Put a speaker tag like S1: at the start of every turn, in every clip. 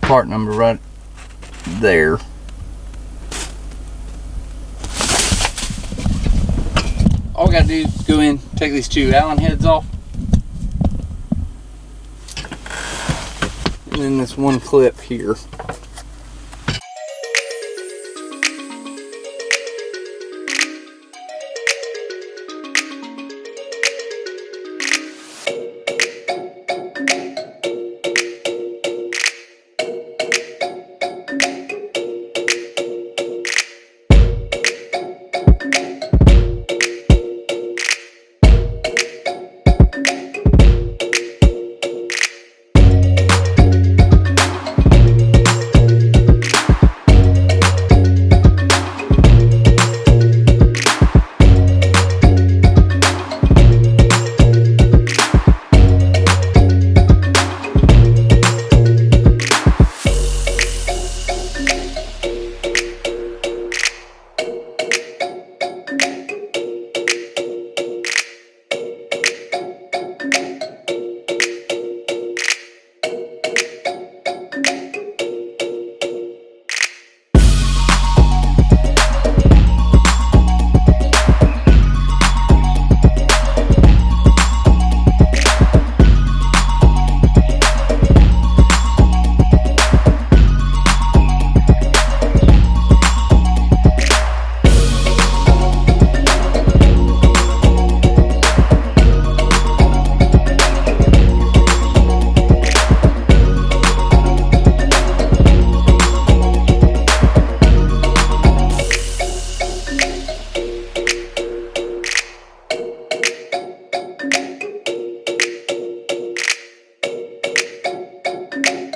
S1: part number right there. All we gotta do is go in, take these two Allen heads off, and then this one clip here.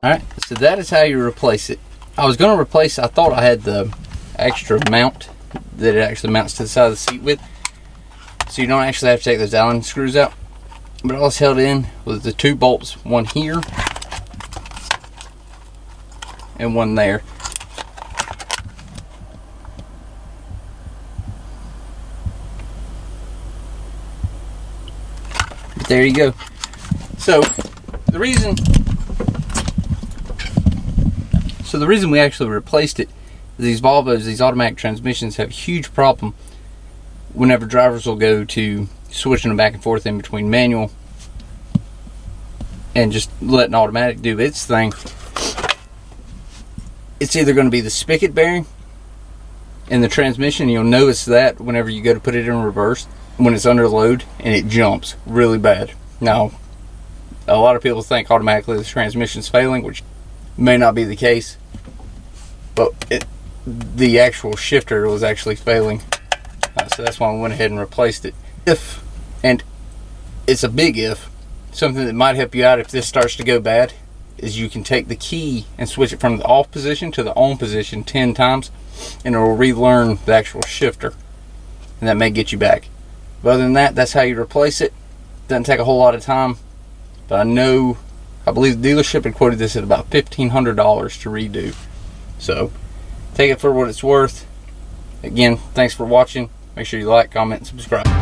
S1: Alright, so that is how you replace it. I was going to replace, I thought I had the extra mount that it actually mounts to the side of the seat with, so you don't actually have to take those Allen screws out. But all it's held in was the two bolts, one here and one there. But there you go. So the reason we actually replaced it is these Volvos, these automatic transmissions, have a huge problem whenever drivers will go to switching them back and forth in between manual and just letting automatic do its thing. It's either going to be the spigot bearing in the transmission. You'll notice that whenever you go to put it in reverse when it's under load, and it jumps really bad. Now, a lot of people think automatically the transmission's failing, which may not be the case, but the actual shifter was actually failing. So that's why I went ahead and replaced it. If, and it's a big if, something that might help you out if this starts to go bad is you can take the key and switch it from the off position to the on position 10 times, and it will relearn the actual shifter, and that may get you back. But other than that, that's how you replace it. Doesn't take a whole lot of time, but I believe the dealership had quoted this at about $1,500 to redo. So take it for what it's worth. Again, thanks for watching. Make sure you like, comment, and subscribe.